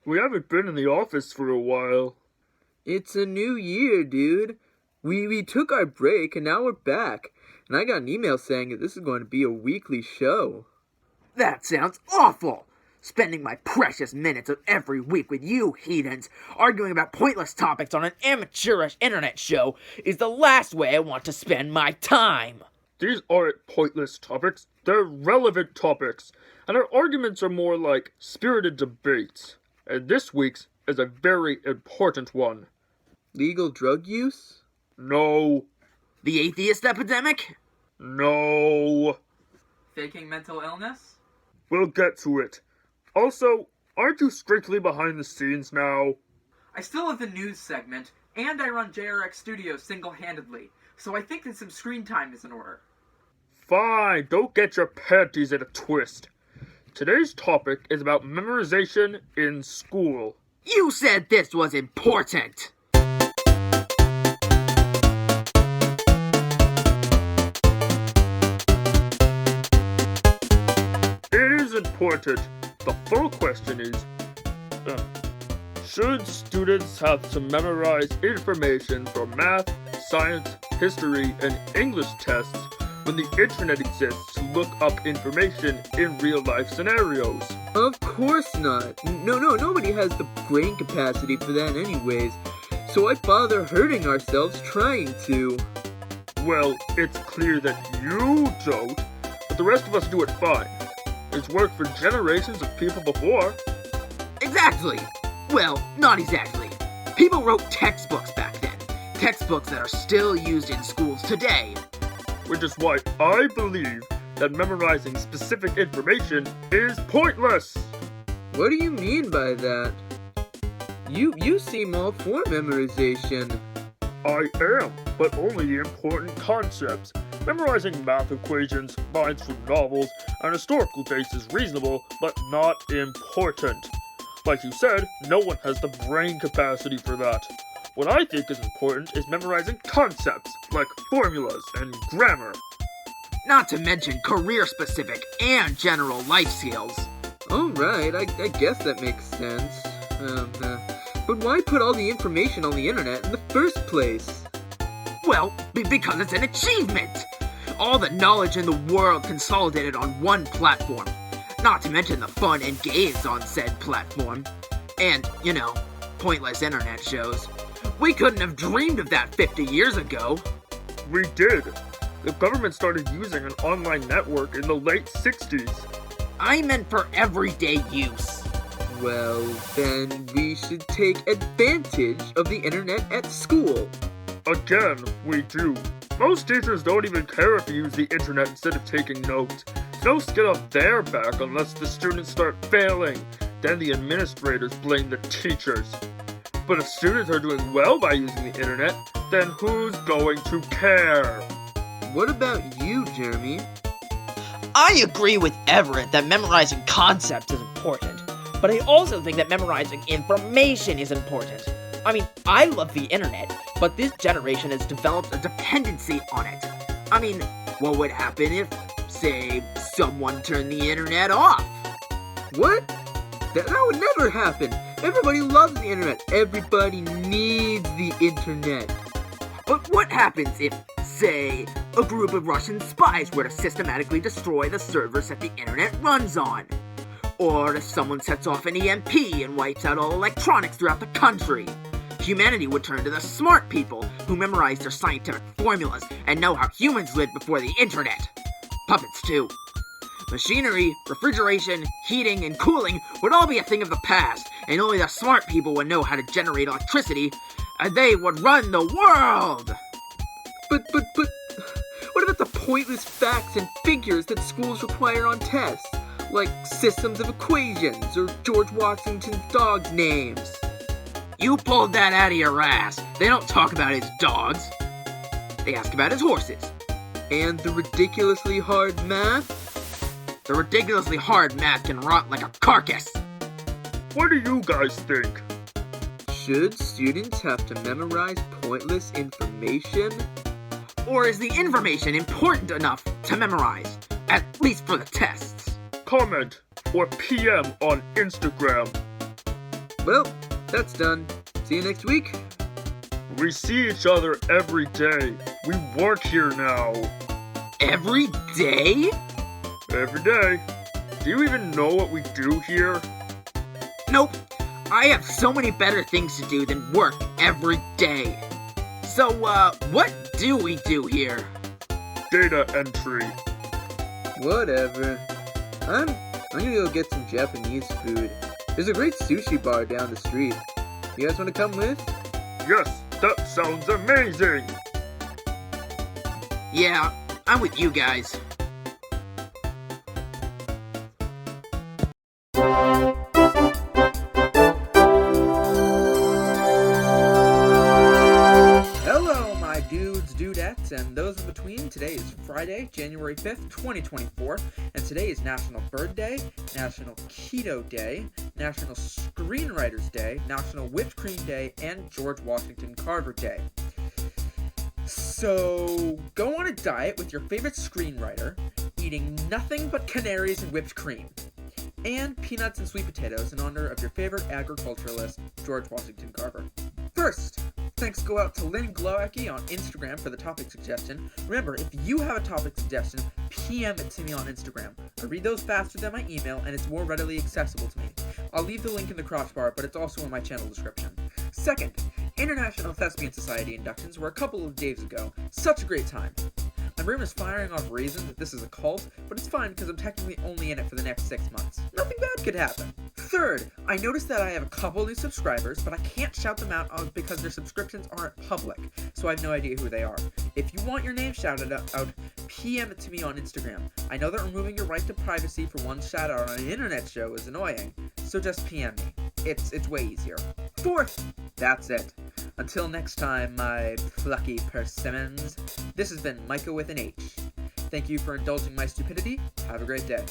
We haven't been in the office for a while. It's a new year, dude. We took our break and now we're back. And I got an email saying that this is going to be a weekly show. That sounds awful! Spending my precious minutes of every week with you heathens arguing about pointless topics on an amateurish internet show is the last way I want to spend my time. These aren't pointless topics, they're relevant topics, and our arguments are more like spirited debates. And this week's is a very important one. Legal drug use? No. The atheist epidemic? No. Faking mental illness? We'll get to it. Also, aren't you strictly behind the scenes now? I still have the news segment, and I run JRX Studios single-handedly, so I think that some screen time is in order. Fine, don't get your panties in a twist. Today's topic is about memorization in school. You said this was important! It is important. The full question is, should students have to memorize information for math, science, history, and English tests when the internet exists to look up information in real-life scenarios? Of course not. Nobody has the brain capacity for that anyways. So why bother hurting ourselves trying to? Well, it's clear that you don't, but the rest of us do it fine. It's worked for generations of people before. Exactly! Well, not exactly. People wrote textbooks back then. Textbooks that are still used in schools today. Which is why I believe that memorizing specific information is pointless! What do you mean by that? You seem all for memorization. I am, but only the important concepts. Memorizing math equations, lines from novels, and historical dates is reasonable, but not important. Like you said, no one has the brain capacity for that. What I think is important is memorizing concepts, like formulas and grammar. Not to mention career-specific and general life skills. Alright, I guess that makes sense. But why put all the information on the internet in the first place? Well, because it's an achievement! All the knowledge in the world consolidated on one platform. Not to mention the fun and games on said platform. And, pointless internet shows. We couldn't have dreamed of that 50 years ago. We did. The government started using an online network in the late 60s. I meant for everyday use. Well, then we should take advantage of the internet at school. Again, we do. Most teachers don't even care if you use the internet instead of taking notes. It's no skin off their back unless the students start failing. Then the administrators blame the teachers. But if students are doing well by using the internet, then who's going to care? What about you, Jeremy? I agree with Everett that memorizing concepts is important, but I also think that memorizing information is important. I mean, I love the internet, but this generation has developed A dependency on it. I mean, what would happen if, say, someone turned the internet off? What? That would never happen. Everybody loves the internet. Everybody needs the internet. But what happens if, say, a group of Russian spies were to systematically destroy the servers that the internet runs on? Or if someone sets off an EMP and wipes out all electronics throughout the country? Humanity would turn to the smart people who memorize their scientific formulas and know how humans lived before the internet. Puppets, too. Machinery, refrigeration, heating, and cooling would all be a thing of the past, and only the smart people would know how to generate electricity, and they would run the world! But, what about the pointless facts and figures that schools require on tests? Like systems of equations, or George Washington's dog's names? You pulled that out of your ass. They don't talk about his dogs. They ask about his horses. And the ridiculously hard math? The ridiculously hard math can rot like a carcass. What do you guys think? Should students have to memorize pointless information? Or is the information important enough to memorize? At least for the tests. Comment or PM on Instagram. Well, that's done. See you next week. We see each other every day. We work here now. Every day? Every day. Do you even know what we do here? Nope. I have so many better things to do than work every day. So, what do we do here? Data entry. Whatever. I'm gonna go get some Japanese food. There's a great sushi bar down the street. You guys wanna come with? Yes, that sounds amazing. Yeah, I'm with you guys. Hello, my dudes, dudettes, and those in between. Today is Friday, January 5th, 2024, and today is National Bird Day, National Keto Day, National Screenwriters Day, National Whipped Cream Day, and George Washington Carver Day. So, go on a diet with your favorite screenwriter, eating nothing but canaries and whipped cream, and peanuts and sweet potatoes in honor of your favorite agriculturalist, George Washington Carver. First, thanks go out to Lynn Glowacki on Instagram for the topic suggestion. Remember, if you have a topic suggestion, PM it to me on Instagram. I read those faster than my email, and it's more readily accessible to me. I'll leave the link in the crossbar, but it's also in my channel description. Second, International Thespian Society inductions were a couple of days ago. Such a great time. My room is firing off reasons that this is a cult, but it's fine because I'm technically only in it for the next 6 months. Nothing bad could happen. Third, I noticed that I have a couple new subscribers, but I can't shout them out because their subscriptions aren't public, so I have no idea who they are. If you want your name shouted out, PM it to me on Instagram. I know that removing your right to privacy for one shout out on an internet show is annoying, so just PM me. It's way easier. Fourth, that's it. Until next time, my plucky persimmons, this has been Micah with an H. Thank you for indulging my stupidity. Have a great day.